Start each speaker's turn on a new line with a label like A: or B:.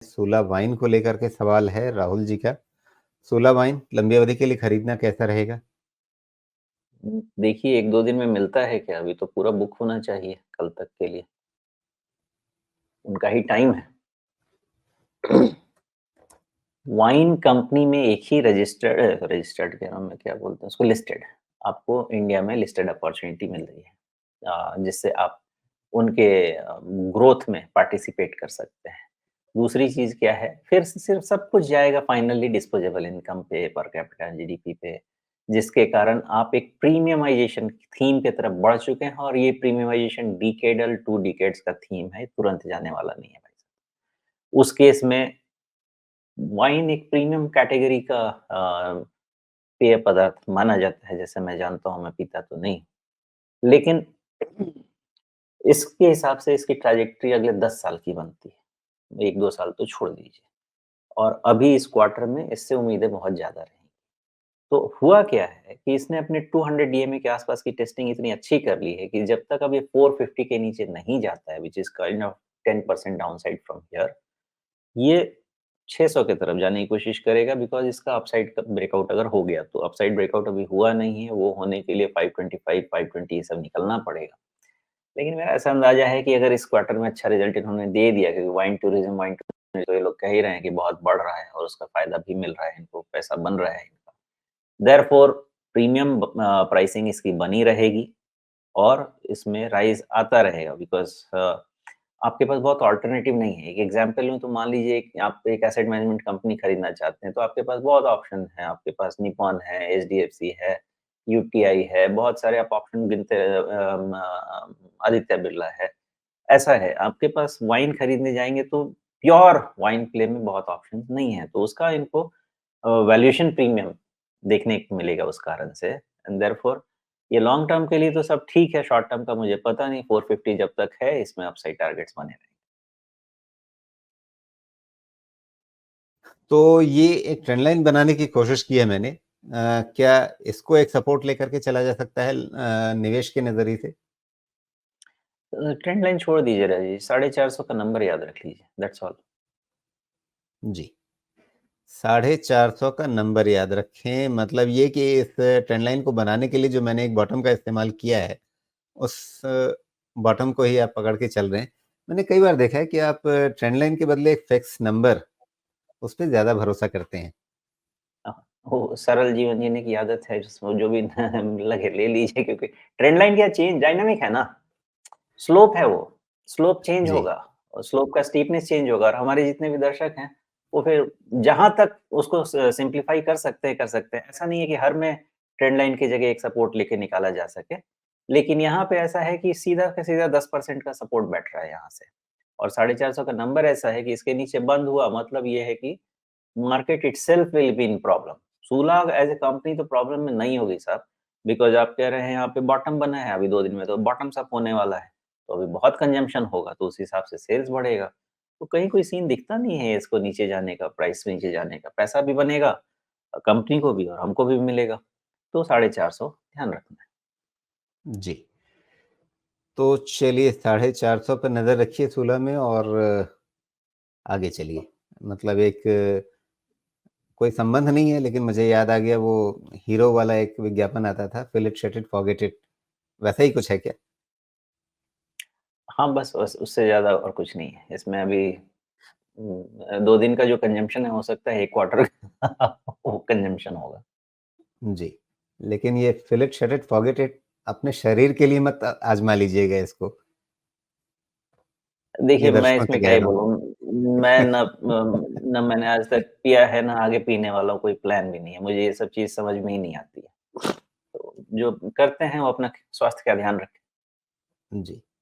A: सोला वाइन को लेकर के सवाल है राहुल जी का। सोला वाइन लंबी अवधि के लिए खरीदना कैसा रहेगा?
B: देखिए 1-2 दिन में मिलता है क्या? अभी तो पूरा बुक होना चाहिए कल तक के लिए। उनका ही टाइम है। वाइन कंपनी में एक ही रजिस्टर्ड कह रहा हूँ मैं, क्या बोलते हैं उसको, लिस्टेड। आपको इंडिया में लिस्टेड अपॉर्च्युनिटी मिल रही है, जिससे आप उनके ग्रोथ में पार्टिसिपेट कर सकते हैं। दूसरी चीज़ क्या है, फिर से सिर्फ सब कुछ जाएगा फाइनली डिस्पोजेबल इनकम पे, पर कैपिटा जीडीपी पे, जिसके कारण आप एक प्रीमियमाइज़ेशन थीम की तरफ बढ़ चुके हैं और ये प्रीमियमाइज़ेशन डिकेडल 2 डिकेड्स का थीम है, तुरंत जाने वाला नहीं है भाई साहब। उस केस में वाइन एक प्रीमियम कैटेगरी का पेय पदार्थ माना जाता है, जैसे मैं जानता हूँ, मैं पीता तो नहीं। लेकिन इसके हिसाब से इसकी ट्रैजेक्टरी अगले 10 साल की बनती है। 1-2 साल तो छोड़ दीजिए, और अभी इस क्वार्टर में इससे उम्मीदें बहुत ज़्यादा रहीं। तो हुआ क्या है कि इसने अपने 200 डीएमए के आसपास की टेस्टिंग इतनी अच्छी कर ली है कि जब तक अब ये 450 के नीचे नहीं जाता है, which is kind of 10% downside from here, ये 600 की तरफ जाने की कोशिश करेगा, बिकॉज़ इसका अपसाइड का ब्रेकआउट अगर हो गया तो। अपसाइड ब्रेकआउट अभी हुआ नहीं है, वो होने के लिए 525, 520 ये सब निकलना पड़ेगा। लेकिन मेरा ऐसा अंदाज़ा है कि अगर इस क्वार्टर में अच्छा रिज़ल्ट इन्होंने दे दिया, क्योंकि वाइन टूरिज़्म तो ये लोग कह ही रहे हैं कि बहुत बढ़ रहा है और उसका फ़ायदा भी मिल रहा है इनको, पैसा बन रहा है इनका। देयरफॉर प्रीमियम प्राइसिंग इसकी बनी रहेगी और इसमें राइज़ आता रहेगा, बिकॉज़ आपके पास बहुत अल्टरनेटिव नहीं है। एक एग्ज़ाम्पल लूँ तो मान लीजिए कि आप एक एसेट मैनेजमेंट कंपनी खरीदना चाहते हैं, तो आपके पास बहुत ऑप्शन हैं। आपके पास निपॉन है, एचडीएफसी है, यूटीआई है, बहुत सारे आप ऑप्शन गिनते आदित्य बिरला है। ऐसा है, आपके पास वाइन खरीदने जाएँगे तो प्योर वाइन प्ले में बहुत ऑप्शंस नहीं है, तो उसका इनको वैल्यूएशन प्रीमियम देखने को मिलेगा उस कारण से, एंड देयरफॉर ये लॉन्ग टर्म के लिए तो सब ठीक है, शॉर्ट टर्म का मुझे पता नहीं, 450 जब तक है, इसमें अपसाइड टारगेट्स बने रहेंगे।
A: तो ये एक ट्रेंड लाइन बनाने की कोशिश की है मैंने। क्या इसको एक सपोर्ट लेकर के चला जा सकता है निवेश के नज़रिए से?
B: ट्रेंड लाइन छोड़ दीजिए राजेश, 450 का नंबर याद रख लीजिए, दैट्स ऑल।
A: जी। 450 का नंबर याद रखें, मतलब ये कि इस ट्रेंड लाइन को बनाने के लिए जो मैंने एक बॉटम का इस्तेमाल किया है, उस बॉटम को ही आप पकड़ के चल रहे हैं। मैंने कई बार देखा है कि आप ट्रेंड लाइन के बदले एक फिक्स नंबर, उस पे ज़्यादा भरोसा करते हैं।
B: अ, वो सरल जीवन जीने की आदत है, जिसमें जो भी लगे ले लीजिए, क्योंकि ट्रेंड लाइन क्या, चेंज डायनामिक है ना, स्लोप है वो, स्लोप चेंज
A: जी।
B: होगा और स्लोप का स्टीपनेस चेंज होगा, और हमारे जितने भी दर्शक हैं, वो फिर जहाँ तक उसको सिंप्लीफाई कर सकते हैं, कर सकते हैं। ऐसा नहीं है कि हर में ट्रेंड लाइन की जगह एक सपोर्ट लेके निकाला जा सके। लेकिन यहाँ पे ऐसा है कि सीधा का सीधा 10% का सपोर्ट बैठ रहा है यहाँ से, और 450 का नंबर ऐसा है कि इसके नीचे बंद हुआ, मतलब ये है कि market itself will be in problem. Sula as a company तो प्रॉब्लम में नहीं होगी साहब, बिकॉज़ आप कह रहे हैं यहाँ पे बॉटम बना है, अभी 2 दिन में तो बॉटम्स अप होने वाला है। तो अभी बहुत कंजम्पशन होगा, तो उस हिसाब से सेल्स बढ़ेगा। तो कहीं कोई सीन दिखता नहीं है इसको नीचे जाने का, प्राइस नीचे जाने का। पैसा भी बनेगा, कंपनी को भी और हमको भी मिलेगा। तो 450 ध्यान रखना है।
A: जी। तो चलिए 450 पे नज़र रखिए सूला में और आगे चलिए। मतलब एक कोई संबंध नहीं है, लेकिन मुझे याद आ गया वो हीरो वाला एक विज्ञापन आता था, fill it, set it, forget it, वैसा ही कुछ है क्या?
B: हाँ, बस उससे ज़्यादा और कुछ नहीं है। इसमें अभी 2 दिन का जो कंजम्पशन है, हो सकता है 1 क्वार्टर का वो कंजम्पशन होगा।
A: जी। लेकिन ये fill it, set it, forget it अपने शरीर के लिए मत आज़मा लीजिएगा इसको। ये
B: देखिए, मैं
A: दर्शकों से
B: इसमें क्या
A: कह
B: ही
A: रहा हूँ।
B: बोलूँ, मैं ना ना मैंने आज तक पिया है, ना आगे पीने वाला हूँ, कोई प्लान भी नहीं है। मुझे ये सब चीज़ समझ में ही नहीं आती है। तो जो करते हैं, वो अपना स्वास्थ्य का ध्यान रखें।
A: जी।